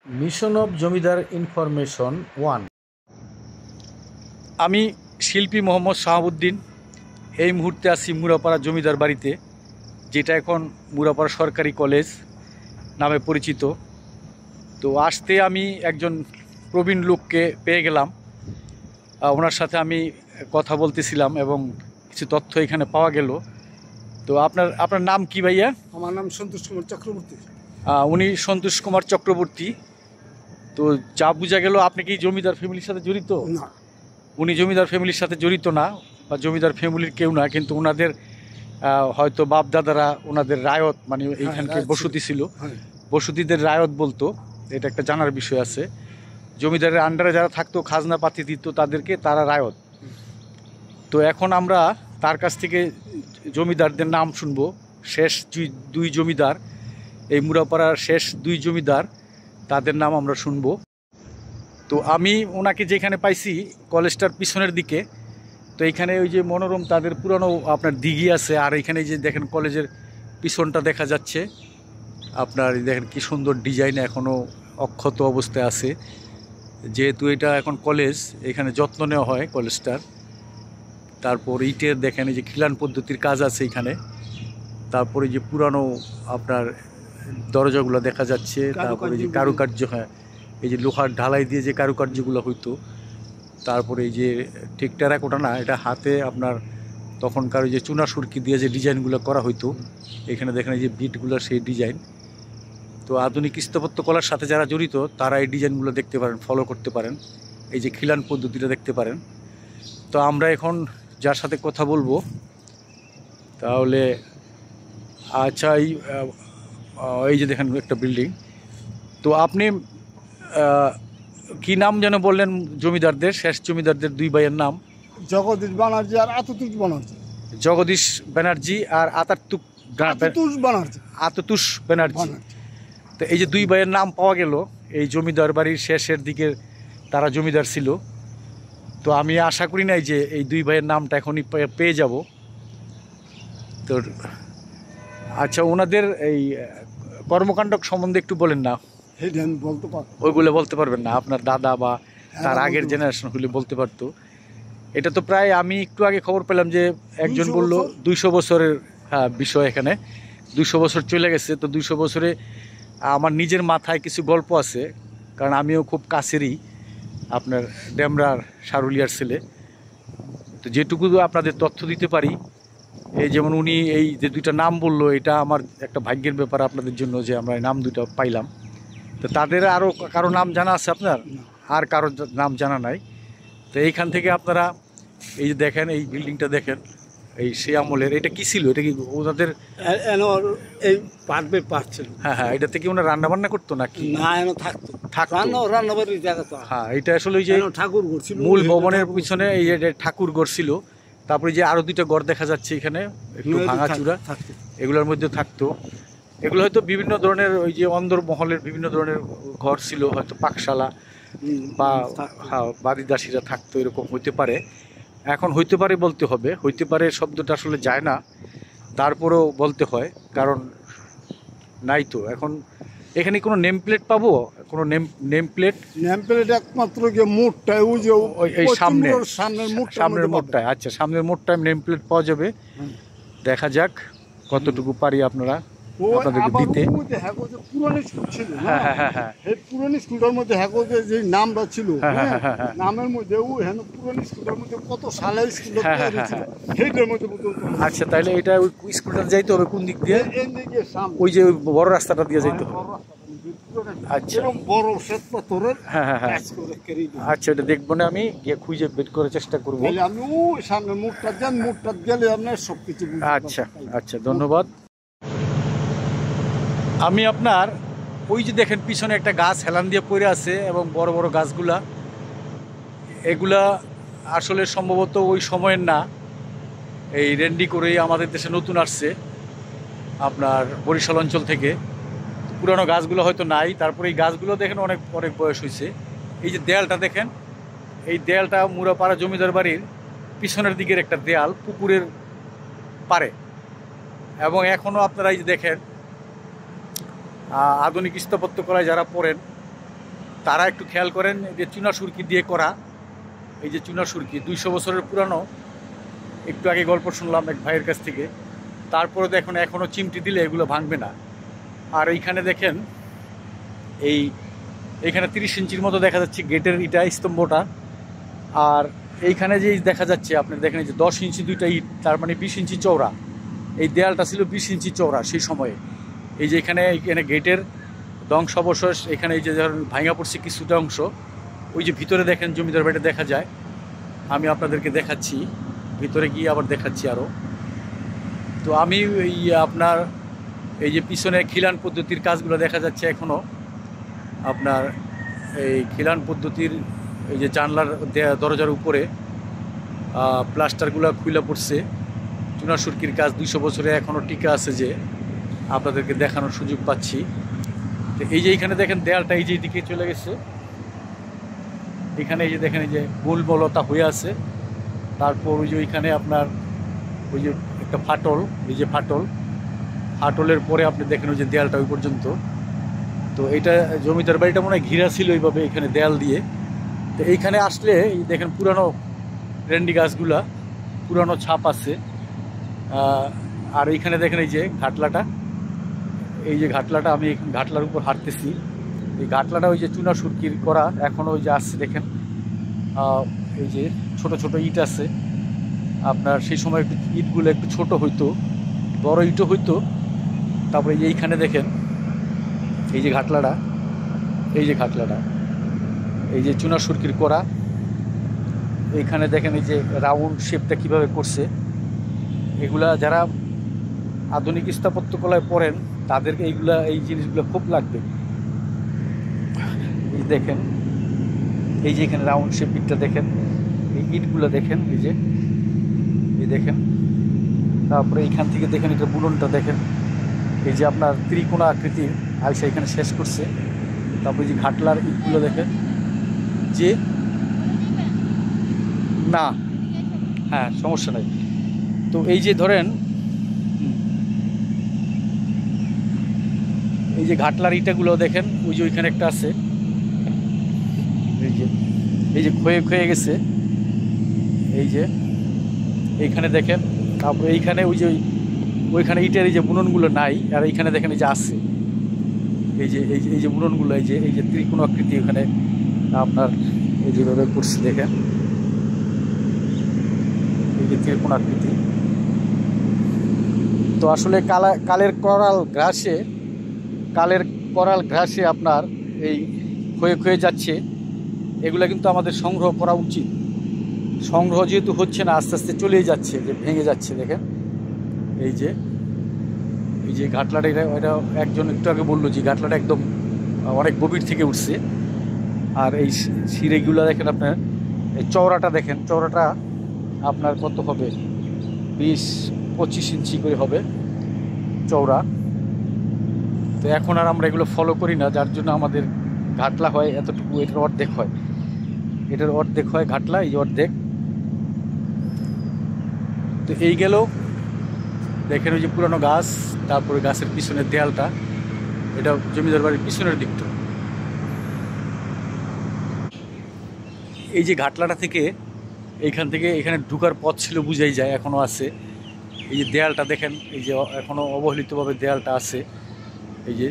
Mission of zamindar information 1। আমি শিল্পী মোহাম্মদ শাহাবুদ্দিন। এই মুহূর্তে আছি মুরাপাড়া জমিদার বাড়িতে, যেটা এখন মুরাপাড়া সরকারি কলেজ নামে পরিচিত। তো আসতে আমি একজন প্রবীণ লোককে পেয়ে গেলাম, ওনার সাথে আমি কথা বলতেছিলাম এবং কিছু তথ্য এখানে পাওয়া গেল। তো আপনার নাম কি ভাইয়া? আমার নাম সন্তোষ কুমার চক্রবর্তী। উনি সন্তোষ কুমার চক্রবর্তী। তো যা বোঝা গেল আপনি কি জমিদার ফ্যামিলির সাথে জড়িত? না, উনি জমিদার ফ্যামিলির সাথে জড়িত না, বা জমিদার ফ্যামিলির কেউ না, কিন্তু ওনাদের হয়তো বাপ দাদারা ওনাদের রায়ত, মানে এইখানকে বসতি ছিল, বসতিদের রায়ত বলতো। এটা একটা জানার বিষয় আছে। জমিদারের আন্ডারে যারা থাকতো, খাজনা পাতি দিত তাদেরকে, তারা রায়ত। তো এখন আমরা তার কাছ থেকে জমিদারদের নাম শুনবো। শেষ দুই জমিদার, এই মুরাপাড়ার শেষ দুই জমিদার, তাদের নাম আমরা শুনবো। তো আমি ওনাকে যেখানে পাইছি কলেজটার পিছনের দিকে। তো এইখানে ওই যে মনোরম তাদের পুরানো আপনার দিঘি আছে, আর এইখানে যে দেখেন কলেজের পিছনটা দেখা যাচ্ছে আপনার, দেখেন কি সুন্দর ডিজাইন, এখনও অক্ষত অবস্থায় আছে। যেহেতু এটা এখন কলেজ, এখানে যত্ন নেওয়া হয় কলেজটার। তারপর ইটের দেখেন এই যে খিলান পদ্ধতির কাজ আছে এখানে। তারপরে যে পুরানো আপনার দরজাগুলো দেখা যাচ্ছে, তারপরে যে কারুকার্য, হ্যাঁ এই যে লোহার ঢালাই দিয়ে যে কারুকার্যগুলো হইতো। তারপরে এই যে ঠিক টেরাকোটা না, এটা হাতে আপনার তখনকার ওই যে চুনা সুরকি দিয়ে যে ডিজাইনগুলো করা হইতো, এখানে দেখেন এই যে বিটগুলো সেই ডিজাইন। তো আধুনিক স্থাপত্য কলার সাথে যারা জড়িত তারা এই ডিজাইনগুলো দেখতে পারেন, ফলো করতে পারেন, এই যে খিলান পদ্ধতিটা দেখতে পারেন। তো আমরা এখন যার সাথে কথা বলবো, তাহলে আচ্ছা এই যে দেখেন একটা বিল্ডিং। তো আপনি কি নাম যেন বললেন জমিদারদের, শেষ জমিদারদের দুই ভাইয়ের নাম? জগদীশ ব্যানার্জি আর আততুষ ব্যানার্জি। জগদীশ ব্যানার্জি আর আততুষ ব্যানার্জি। তো এই যে দুই ভাইয়ের নাম পাওয়া গেল, এই জমিদার বাড়ির শেষের দিকে তারা জমিদার ছিল। তো আমি আশা করি নাই যে এই দুই ভাইয়ের নামটা এখনই পেয়ে যাব। তো আচ্ছা, ওনাদের এই কর্মকাণ্ড সম্বন্ধে একটু বলেন না। ওইগুলো বলতে পারবেন না? আপনার দাদা বা তার আগের জেনারেশন হলে বলতে পারতো। এটা তো প্রায় আমি একটু আগে খবর পেলাম যে একজন বলল 200 বছরের বিষয়, এখানে 200 বছর চলে গেছে। তো 200 বছরে আমার নিজের মাথায় কিছু গল্প আছে, কারণ আমিও খুব কাছেরই আপনার ডেমরার সারুলিয়ার ছেলে। তো যেটুকু আপনাদের তথ্য দিতে পারি, এই যেমন উনি এই যে দুইটা নাম বললো, এটা আমার একটা ভাগ্যের ব্যাপার আপনাদের জন্য যে আমরা নাম দুইটা পাইলাম। তো তাদের আরও কারো নাম জানা আছে আপনার? আর কারো নাম জানা নাই। তো এইখান থেকে আপনারা এই যে দেখেন, এই বিল্ডিংটা দেখেন, এই সে আমলের। এটা কি ছিল? এটা কি ওনাদের এই পার্বের পার্ট ছিল? হ্যাঁ, এটা থেকে ওনারা রান্না বান্না করতো নাকি? না, রান্নাবাড়ির জায়গা তো। হ্যাঁ, এটা আসলে ওই যে ঠাকুর ঘর ছিল, মূল ভবনের পিছনে এই যে ঠাকুর ঘর ছিল। তারপরে যে আরো দুইটা ঘর দেখা যাচ্ছে এখানে, একটু ভাঙাচুরা, এগুলোর মধ্যে থাকতো। এগুলো হয়তো বিভিন্ন ধরনের ওই যে অন্দর মহলের বিভিন্ন ধরনের ঘর ছিল, হয়তো পাকশালা বা বাড়িদাসীরা থাকতো, এরকম হইতে পারে। এখন হইতে পারে বলতে হবে, হইতে পারে শব্দটা আসলে যায় না, তারপরেও বলতে হয়, কারণ নাই তো এখন এখানে কোনো নেম প্লেট পাবো? কোনো নেম প্লেট একমাত্র গিয়ে মোড়টায়, ওই যে এই সামনের মোড়টায়। আচ্ছা, সামনের মোড়টায় নেম প্লেট পাওয়া যাবে। দেখা যাক কতটুকু পারি আপনাদেরকে দিতে। পুরনো স্কুলটার মধ্যে যে নামটা ছিল, নামের মধ্যে পুরনো স্কুলটার মধ্যে কত সালের স্কুল, সেইটার মধ্যে। আচ্ছা, তাহলে এটা ওই স্কুলটা যাইতে হবে কোন দিক দিয়ে? ওই যে বড় রাস্তাটা দিয়ে যাইতে হবে। আচ্ছা, আচ্ছা, এটা দেখবো না, আমি গিয়ে খুঁজে বের করার চেষ্টা করবো। আচ্ছা আচ্ছা, ধন্যবাদ। আমি আপনার ওই যে দেখেন পিছনে একটা গাছ হেলান দিয়ে পড়ে আছে, এবং বড় বড় গাছগুলা, এগুলা আসলে সম্ভবত ওই সময়ের না। এই রেন্ডি করেই আমাদের দেশে নতুন আসছে আপনার বরিশাল অঞ্চল থেকে। পুরানো গাছগুলো হয়তো নাই। তারপরে এই গাছগুলো দেখেন অনেক অনেক বয়স হয়েছে। এই যে দেয়ালটা দেখেন, এই দেয়ালটা মুরাপাড়া জমিদার বাড়ির পিছনের দিকের একটা দেয়াল, পুকুরের পারে। এবং এখনও আপনারা এই যে দেখেন, আধুনিক স্থাপত্য কলায় যারা পড়েন তারা একটু খেয়াল করেন, যে চুনা সুরকি দিয়ে করা, এই যে চুনা সুরকি 200 বছরের পুরানো। একটু আগে গল্প শুনলাম এক ভাইয়ের কাছ থেকে। তারপরে দেখুন এখনও চিমটি দিলে এগুলো ভাঙবে না। আর এইখানে দেখেন, এইখানে 30 ইঞ্চির মতো দেখা যাচ্ছে গেটের ইটা, স্তম্ভটা। আর এইখানে যে দেখা যাচ্ছে আপনি দেখেন, যে 10 ইঞ্চি 2টা ইট, তার মানে 20 ইঞ্চি চওড়া। এই দেয়ালটা ছিল 20 ইঞ্চি চওড়া সেই সময়ে। এই যে এখানে গেটের ধ্বংসাবশেষ, এখানে এই যে ভাঙা পড়ছে কিছুটা অংশ। ওই যে ভিতরে দেখেন জমিদার বাড়িটা দেখা যায়, আমি আপনাদেরকে দেখাচ্ছি, ভিতরে গিয়ে আবার দেখাচ্ছি আরও। তো আমি আপনার এই যে পিছনে খিলান পদ্ধতির কাজগুলো দেখা যাচ্ছে এখনও। আপনার এই খিলান পদ্ধতির এই যে জানলার দরজার উপরে প্লাস্টারগুলো খুলে পড়ছে। চুনা সুরকির কাজ 200 বছরে এখনও টিকে আছে, যে আপনাদেরকে দেখানোর সুযোগ পাচ্ছি। তো এই যে এইখানে দেখেন দেয়ালটা এই যে দিকে চলে গেছে। এখানে এই যে দেখেন, এই যে গোলমলতা হয়ে আছে। তারপর ওই যে ওইখানে আপনার ওই যে একটা ফাটল, এই যে ফাটলের পরে আপনি দেখেন ওই যে দেয়ালটা ওই পর্যন্ত। তো এইটা জমিদার বাড়িটা মনে হয় ঘিরা ছিল এইভাবে এখানে দেয়াল দিয়ে। তো এইখানে আসলে এই দেখেন পুরানো রেন্ডি গাছগুলা, পুরানো ছাপ আছে। আর এইখানে দেখেন এই যে ঘাটলাটা, এই যে ঘাটলাটা, আমি ঘাটলার উপর হাঁটতেছি। এই ঘাটলাটা ওই যে চুনা সুরকির করা, এখনও ওই যে আসছে দেখেন। এই যে ছোট ছোট ইট আছে। আপনার সেই সময় একটু ইটগুলো একটু ছোট হইতো, বড় ইটও হইতো। তারপরে এইখানে দেখেন এই যে ঘাটলাটা, এই যে ঘাটলাটা, এই যে চুনা সুরকির করা। এইখানে দেখেন এই যে রাউন্ড শেপটা কিভাবে করছে। এগুলা যারা আধুনিক স্থাপত্যকলায় পড়েন তাদেরকে এই জিনিসগুলো খুব লাগবে। এই দেখেন, এই যে এখানে রাউন্ড শেপ ইটটা দেখেন, এই ইটগুলো দেখেন, এই দেখেন। তারপরে এইখান থেকে দেখেন এটা বুননটা দেখেন, এই যে আপনার ত্রিকোণা আকৃতির আয়সা এখানে শেষ করছে। তারপরে যে ঘাটলার ইটগুলো দেখেন, যে না, হ্যাঁ সমস্যা নাই। তো এই যে ধরেন এই যে ঘাটলার ইটাগুলো দেখেন, ওই যে ওইখানে একটা আছে, এই যে ক্ষয়ে গেছে, এই যে এইখানে দেখেন। তারপরে এইখানে ওই যে ওইখানে ইটের এই যে বুননগুলো নাই, আর এইখানে দেখেন এই যে আছে, এই যে বুননগুলো, এই যে ত্রিকোণ আকৃতি ওখানে আপনার এই যেভাবে করছে দেখেন, এই যে ত্রিকোণ আকৃতি। তো আসলে কালের করাল ঘ্রাসে আপনার এই ক্ষয়ে যাচ্ছে। এগুলো কিন্তু আমাদের সংগ্রহ করা উচিত। সংগ্রহ যেহেতু হচ্ছে না, আস্তে আস্তে চলেই যাচ্ছে, যে ভেঙে যাচ্ছে দেখেন। এই যে ঘাটলাটা, এটা একজন একটু আগে বললো যে ঘাটলাটা একদম অনেক গভীর থেকে উঠছে। আর এই সিঁড়িগুলো দেখেন, আপনার এই চওড়াটা দেখেন, চওড়াটা আপনার কত হবে, 20-25 ইঞ্চি করে হবে চওড়া। তো এখন আর আমরা এগুলো ফলো করি না, যার জন্য আমাদের ঘাটলা হয় এতটুকু, এটার অর্ধেক হয় ঘাটলা, এই অর্ধেক। তো এই গেল দেখেন ওই যে পুরানো গাছ, তারপরে গাছের পিছনের দেয়ালটা, এটা জমিদার বাড়ির পিছনের দিকটা। এই যে ঘাটলাটা থেকে এখানে ঢুকার পথ ছিল, বুঝাই যায়, এখনও আছে। এই যে দেয়ালটা দেখেন, এই যে এখনও অবহেলিতভাবে দেয়ালটা আছে, এই যে